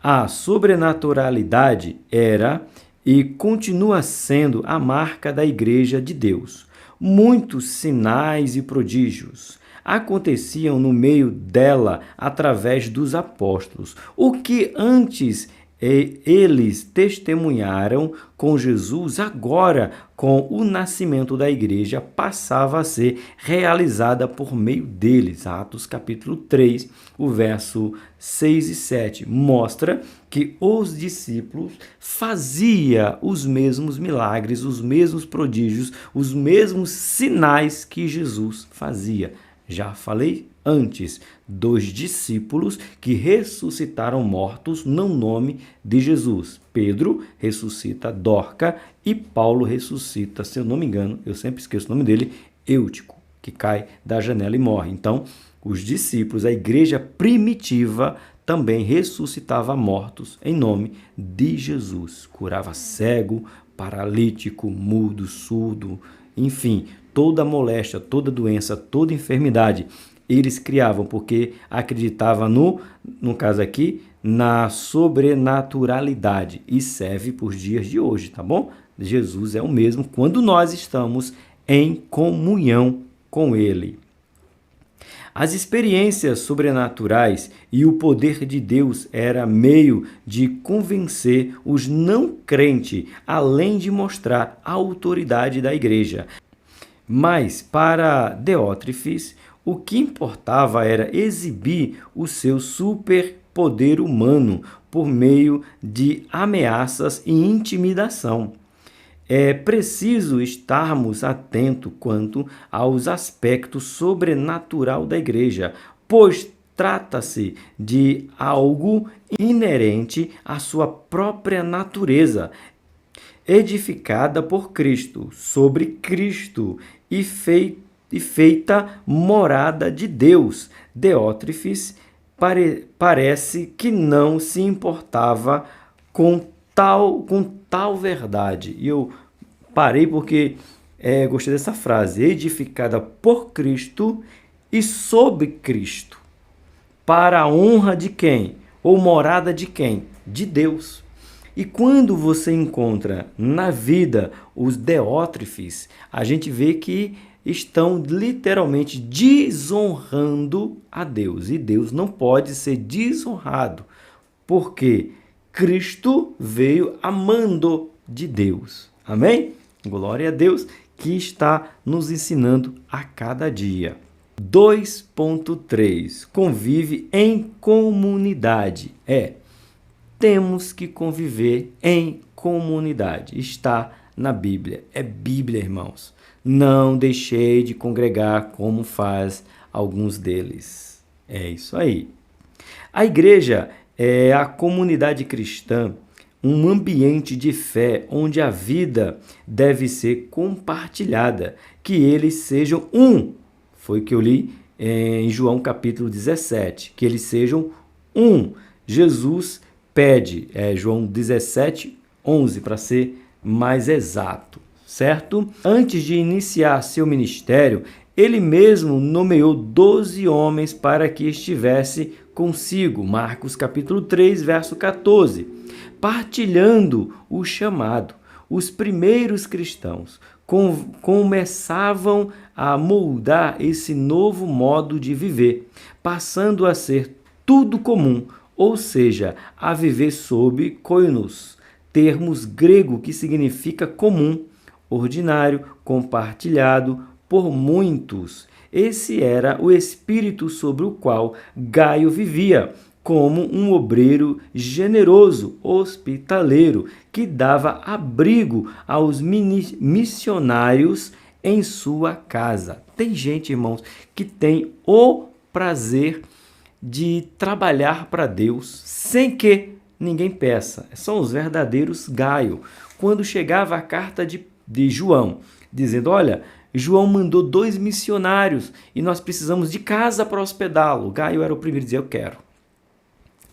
A sobrenaturalidade era e continua sendo a marca da Igreja de Deus. Muitos sinais e prodígios aconteciam no meio dela através dos apóstolos. O que antes eles testemunharam com Jesus, agora, com o nascimento da igreja, passava a ser realizada por meio deles. Atos capítulo 3, o verso 6 e 7, mostra que os discípulos faziam os mesmos milagres, os mesmos prodígios, os mesmos sinais que Jesus fazia. Já falei antes dos discípulos que ressuscitaram mortos no nome de Jesus. Pedro ressuscita Dorca e Paulo ressuscita, se eu não me engano, eu sempre esqueço o nome dele, Eutico, que cai da janela e morre. Então, os discípulos, a igreja primitiva, também ressuscitava mortos em nome de Jesus. Curava cego, paralítico, mudo, surdo, enfim, toda moléstia, toda doença, toda enfermidade, eles criavam porque acreditavam no caso aqui, na sobrenaturalidade, e serve por dias de hoje, tá bom? Jesus é o mesmo quando nós estamos em comunhão com Ele. As experiências sobrenaturais e o poder de Deus era meio de convencer os não crentes, além de mostrar a autoridade da igreja. Mas para Diótrefes, o que importava era exibir o seu super poder humano por meio de ameaças e intimidação. É preciso estarmos atentos quanto aos aspectos sobrenatural da igreja, pois trata-se de algo inerente à sua própria natureza, edificada por Cristo, sobre Cristo e feita morada de Deus. Diotrefes parece que não se importava com tal verdade. E eu parei porque gostei dessa frase, edificada por Cristo e sob Cristo. Para a honra de quem? Ou morada de quem? De Deus. E quando você encontra na vida os Diotrefes, a gente vê que estão literalmente desonrando a Deus. E Deus não pode ser desonrado, porque Cristo veio a mando de Deus. Amém? Glória a Deus que está nos ensinando a cada dia. 2.3. Convive em comunidade. Temos que conviver em comunidade. Está na Bíblia. É Bíblia, irmãos. Não deixei de congregar como faz alguns deles. É isso aí. A igreja é a comunidade cristã, um ambiente de fé onde a vida deve ser compartilhada, que eles sejam um. Foi o que eu li em João capítulo 17, que eles sejam um. Jesus pede, João 17, 11, para ser mais exato, certo? Antes de iniciar seu ministério, ele mesmo nomeou 12 homens para que estivesse consigo, Marcos capítulo 3, verso 14, partilhando o chamado. Os primeiros cristãos começavam a moldar esse novo modo de viver, passando a ser tudo comum, ou seja, a viver sob koinos, termos grego que significa comum, ordinário, compartilhado por muitos. Esse era o espírito sobre o qual Gaio vivia, como um obreiro generoso, hospitaleiro, que dava abrigo aos missionários em sua casa. Tem gente, irmãos, que tem o prazer de trabalhar para Deus sem que ninguém peça. São os verdadeiros Gaio. Quando chegava a carta de João, dizendo, olha, João mandou 2 missionários e nós precisamos de casa para hospedá-lo. Gaio era o primeiro a dizer, eu quero.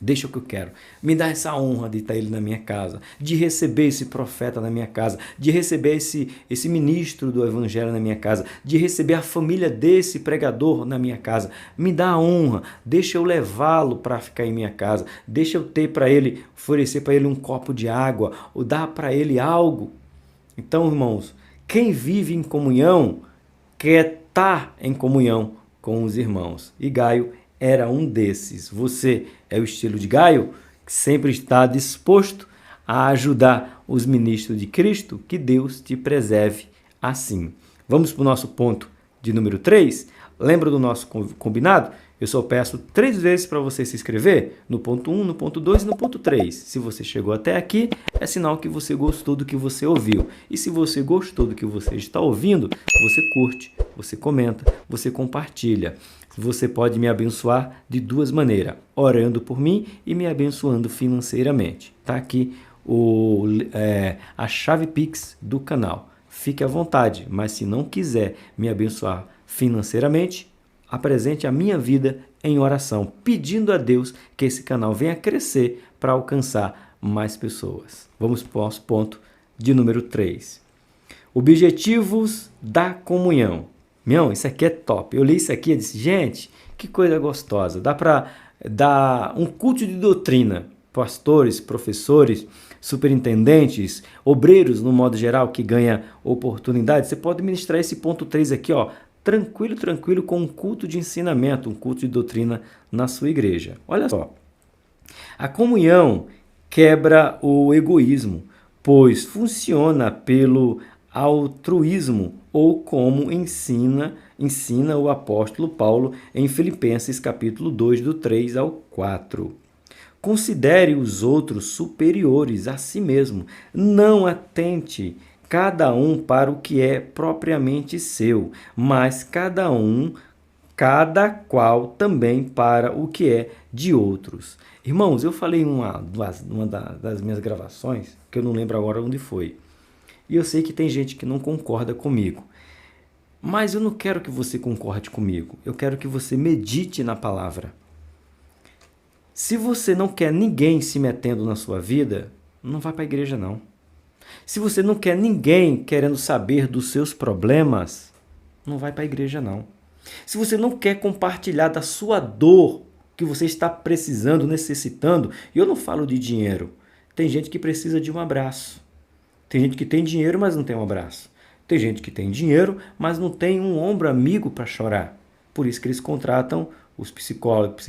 Deixa o que eu quero. Me dá essa honra de estar ele na minha casa, de receber esse profeta na minha casa, de receber esse ministro do evangelho na minha casa, de receber a família desse pregador na minha casa. Me dá a honra, deixa eu levá-lo para ficar em minha casa, deixa eu ter para ele, oferecer para ele um copo de água, ou dar para ele algo. Então, irmãos, quem vive em comunhão quer estar em comunhão com os irmãos. E Gaio era um desses. Você é o estilo de Gaio, que sempre está disposto a ajudar os ministros de Cristo? Que Deus te preserve assim. Vamos para o nosso ponto de número 3? Lembra do nosso combinado? Eu só peço 3 vezes para você se inscrever, no ponto 1, no ponto 2 e no ponto 3. Se você chegou até aqui, é sinal que você gostou do que você ouviu. E se você gostou do que você está ouvindo, você curte, você comenta, você compartilha. Você pode me abençoar de 2 maneiras, orando por mim e me abençoando financeiramente. Está aqui a chave Pix do canal. Fique à vontade, mas se não quiser me abençoar financeiramente, apresente a minha vida em oração, pedindo a Deus que esse canal venha crescer para alcançar mais pessoas. Vamos para o nosso ponto de número 3. Objetivos da comunhão. Meu, isso aqui é top. Eu li isso aqui e disse, gente, que coisa gostosa. Dá para dar um culto de doutrina. Pastores, professores, superintendentes, obreiros, no modo geral, que ganha oportunidade. Você pode ministrar esse ponto 3 aqui, ó, tranquilo, com um culto de ensinamento, um culto de doutrina na sua igreja. Olha só. A comunhão quebra o egoísmo, pois funciona pelo altruísmo, ou como ensina o apóstolo Paulo em Filipenses capítulo 2, do 3 ao 4. Considere os outros superiores a si mesmo. Não atente cada um para o que é propriamente seu, mas cada qual também para o que é de outros. Irmãos, eu falei em uma das minhas gravações, que eu não lembro agora onde foi, e eu sei que tem gente que não concorda comigo, mas eu não quero que você concorde comigo, eu quero que você medite na palavra. Se você não quer ninguém se metendo na sua vida, não vai para a igreja não. Se você não quer ninguém querendo saber dos seus problemas, não vai para a igreja não. Se você não quer compartilhar da sua dor que você está precisando, necessitando, e eu não falo de dinheiro. Tem gente que precisa de um abraço. Tem gente que tem dinheiro, mas não tem um abraço. Tem gente que tem dinheiro, mas não tem um ombro amigo para chorar. Por isso que eles contratam os psicólogos,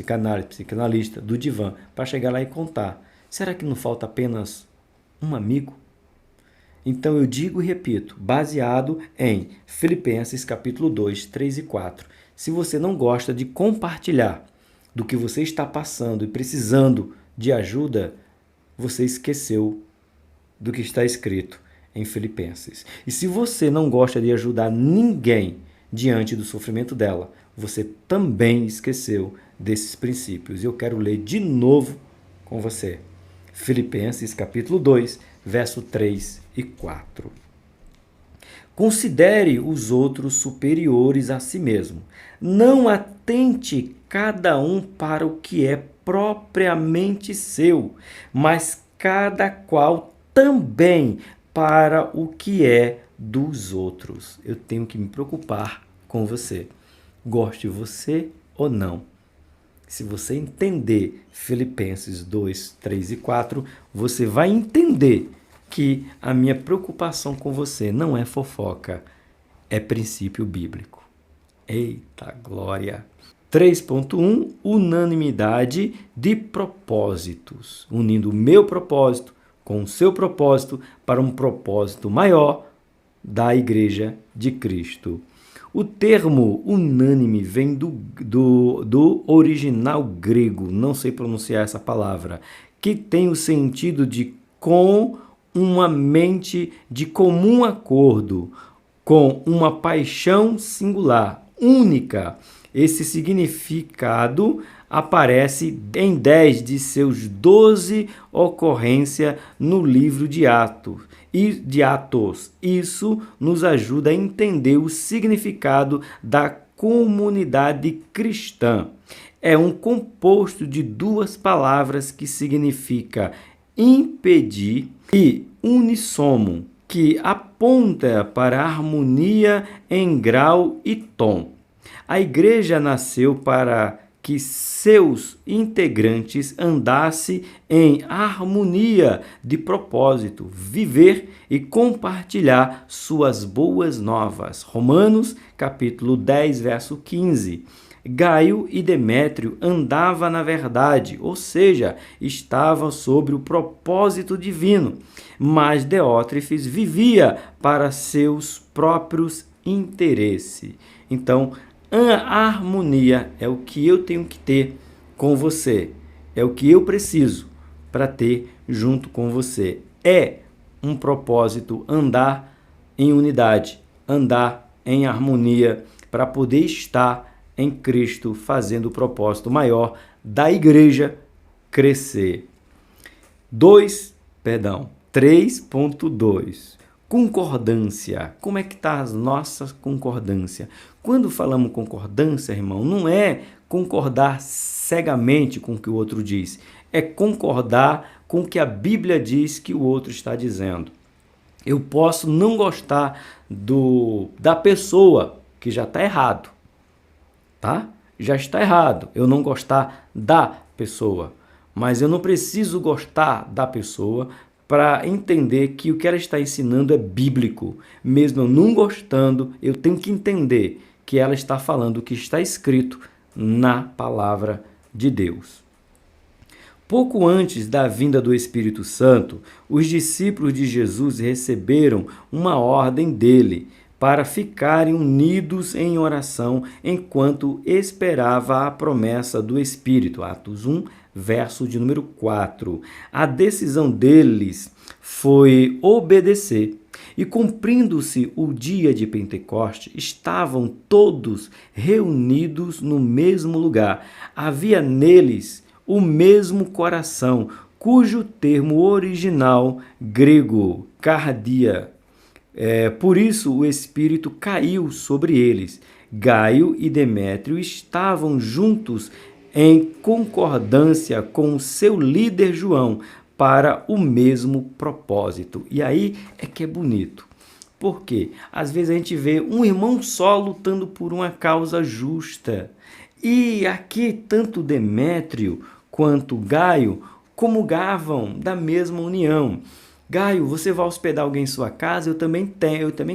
psicanalistas do divã para chegar lá e contar. Será que não falta apenas um amigo? Então eu digo e repito, baseado em Filipenses capítulo 2, 3 e 4. Se você não gosta de compartilhar do que você está passando e precisando de ajuda, você esqueceu do que está escrito em Filipenses. E se você não gosta de ajudar ninguém diante do sofrimento dela, você também esqueceu desses princípios. E eu quero ler de novo com você. Filipenses capítulo 2, verso 3 e 4. Considere os outros superiores a si mesmo. Não atente cada um para o que é propriamente seu, mas cada qual também para o que é dos outros. Eu tenho que me preocupar com você. Goste você ou não. Se você entender Filipenses 2, 3 e 4, você vai entender que a minha preocupação com você não é fofoca, é princípio bíblico. Eita glória! 3.1, unanimidade de propósitos, unindo o meu propósito com o seu propósito para um propósito maior da Igreja de Cristo. O termo unânime vem do original grego, não sei pronunciar essa palavra, que tem o sentido de com uma mente de comum acordo, com uma paixão singular, única. Esse significado aparece em 10 de seus 12 ocorrências no livro de Atos. Isso nos ajuda a entender o significado da comunidade cristã. É um composto de duas palavras que significa impedir e unissono, que aponta para a harmonia em grau e tom. A igreja nasceu para que seus integrantes andassem em harmonia de propósito, viver e compartilhar suas boas novas. Romanos, capítulo 10, verso 15. Gaio e Demétrio andavam na verdade, ou seja, estavam sobre o propósito divino, mas Diótrefes vivia para seus próprios interesses. Então, a harmonia é o que eu tenho que ter com você, é o que eu preciso para ter junto com você. É um propósito andar em unidade, andar em harmonia para poder estar em Cristo, fazendo o propósito maior da igreja crescer. 3.2. Concordância. Como é que está as nossas concordâncias? Quando falamos concordância, irmão, não é concordar cegamente com o que o outro diz. É concordar com o que a Bíblia diz que o outro está dizendo. Eu posso não gostar da pessoa, que já está errado. Tá? Já está errado eu não gostar da pessoa, mas eu não preciso gostar da pessoa para entender que o que ela está ensinando é bíblico. Mesmo eu não gostando, eu tenho que entender que ela está falando o que está escrito na palavra de Deus. Pouco antes da vinda do Espírito Santo, os discípulos de Jesus receberam uma ordem dele para ficarem unidos em oração enquanto esperava a promessa do Espírito. Atos 1, verso de número 4. A decisão deles foi obedecer. E cumprindo-se o dia de Pentecoste, estavam todos reunidos no mesmo lugar. Havia neles o mesmo coração, cujo termo original grego, cardia. Por isso o Espírito caiu sobre eles. Gaio e Demétrio estavam juntos em concordância com seu líder João para o mesmo propósito. E aí é que é bonito. Por quê? Às vezes a gente vê um irmão só lutando por uma causa justa. E aqui tanto Demétrio quanto Gaio comungavam da mesma união. Gaio, você vai hospedar alguém em sua casa? Eu também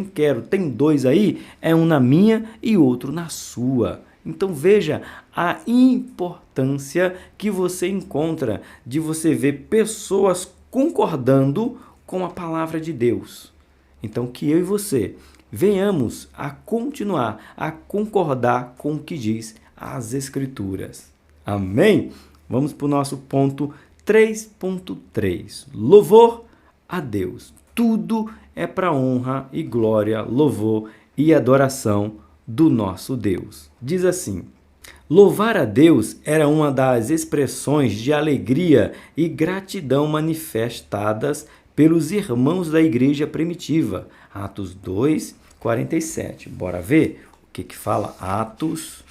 quero. Tem dois aí? É um na minha e outro na sua. Então veja a importância que você encontra de você ver pessoas concordando com a palavra de Deus. Então que eu e você venhamos a continuar a concordar com o que diz as Escrituras. Amém? Vamos para o nosso ponto 3.3. Louvor a Deus. Tudo é para honra e glória, louvor e adoração do nosso Deus. Diz assim: louvar a Deus era uma das expressões de alegria e gratidão manifestadas pelos irmãos da igreja primitiva. Atos 2, 47. Bora ver o que fala Atos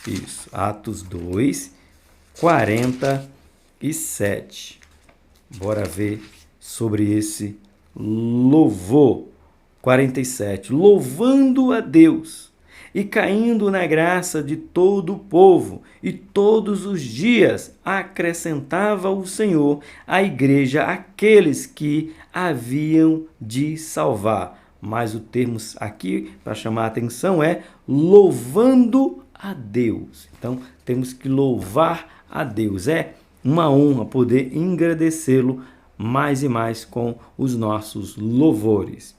2, 47. Bora ver sobre esse louvor. 47. Louvando a Deus e caindo na graça de todo o povo, e todos os dias acrescentava o Senhor à igreja aqueles que haviam de salvar. Mas o termo aqui, para chamar a atenção, é louvando a Deus. Então, temos que louvar a Deus. É uma honra poder agradecê-lo mais e mais com os nossos louvores.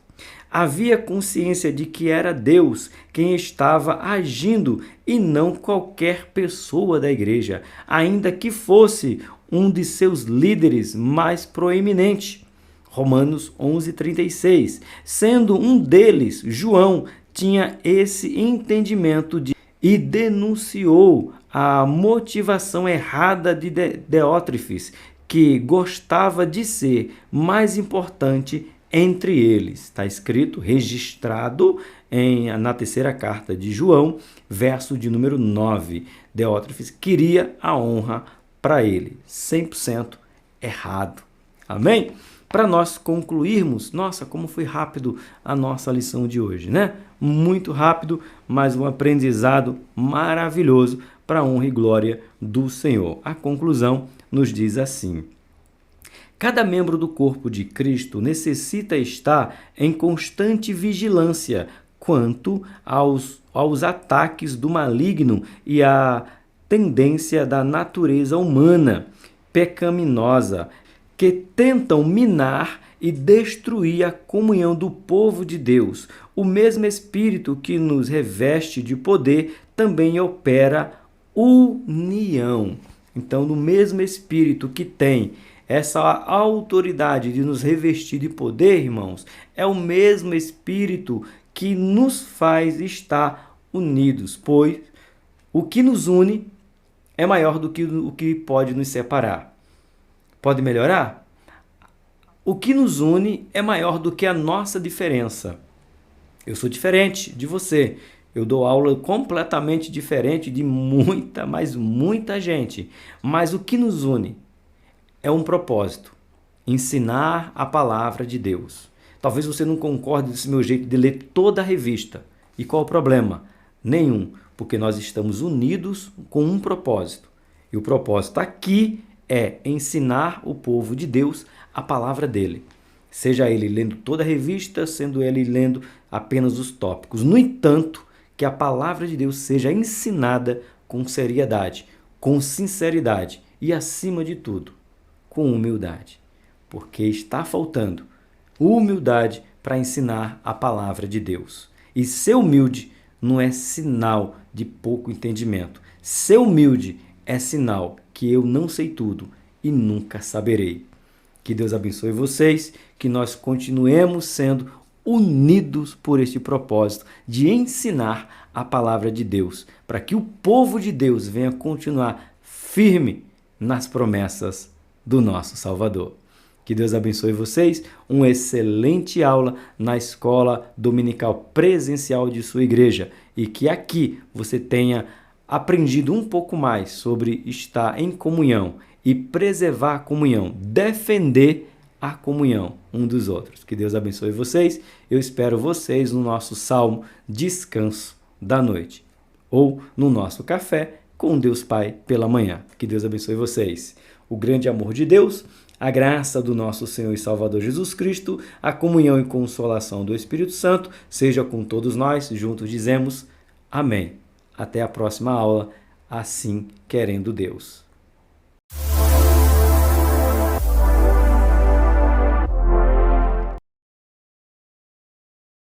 Havia consciência de que era Deus quem estava agindo e não qualquer pessoa da igreja, ainda que fosse um de seus líderes mais proeminente. Romanos 11:36. Sendo um deles, João, tinha esse entendimento e denunciou a motivação errada de Deótrefes, que gostava de ser mais importante entre eles. Está escrito, registrado na terceira carta de João, verso de número 9. Deótrefes queria a honra para ele. 100% errado. Amém? Para nós concluirmos, nossa, como foi rápido a nossa lição de hoje, né? Muito rápido, mas um aprendizado maravilhoso para a honra e glória do Senhor. A conclusão nos diz assim: cada membro do corpo de Cristo necessita estar em constante vigilância quanto aos ataques do maligno e à tendência da natureza humana pecaminosa que tentam minar e destruir a comunhão do povo de Deus. O mesmo Espírito que nos reveste de poder também opera união. Então, no mesmo Espírito que tem essa autoridade de nos revestir de poder, irmãos, é o mesmo Espírito que nos faz estar unidos, pois o que nos une é maior do que o que pode nos separar. Pode melhorar? O que nos une é maior do que a nossa diferença. Eu sou diferente de você. Eu dou aula completamente diferente de muita gente. Mas o que nos une é um propósito: ensinar a palavra de Deus. Talvez você não concorde desse meu jeito de ler toda a revista. E qual o problema? Nenhum, porque nós estamos unidos com um propósito. E o propósito aqui é ensinar o povo de Deus a palavra dele. Seja ele lendo toda a revista, sendo ele lendo apenas os tópicos. No entanto, que a palavra de Deus seja ensinada com seriedade, com sinceridade e, acima de tudo, com humildade. Porque está faltando humildade para ensinar a palavra de Deus. E ser humilde não é sinal de pouco entendimento. Ser humilde é sinal que eu não sei tudo e nunca saberei. Que Deus abençoe vocês, que nós continuemos sendo unidos por este propósito de ensinar a palavra de Deus, para que o povo de Deus venha continuar firme nas promessas do nosso Salvador. Que Deus abençoe vocês, uma excelente aula na escola dominical presencial de sua igreja e que aqui você tenha aprendido um pouco mais sobre estar em comunhão e preservar a comunhão, defender a comunhão um dos outros. Que Deus abençoe vocês. Eu espero vocês no nosso salmo Descanso da Noite ou no nosso café com Deus Pai pela manhã. Que Deus abençoe vocês. O grande amor de Deus, a graça do nosso Senhor e Salvador Jesus Cristo, a comunhão e consolação do Espírito Santo, seja com todos nós. Juntos dizemos amém. Até a próxima aula, assim querendo Deus.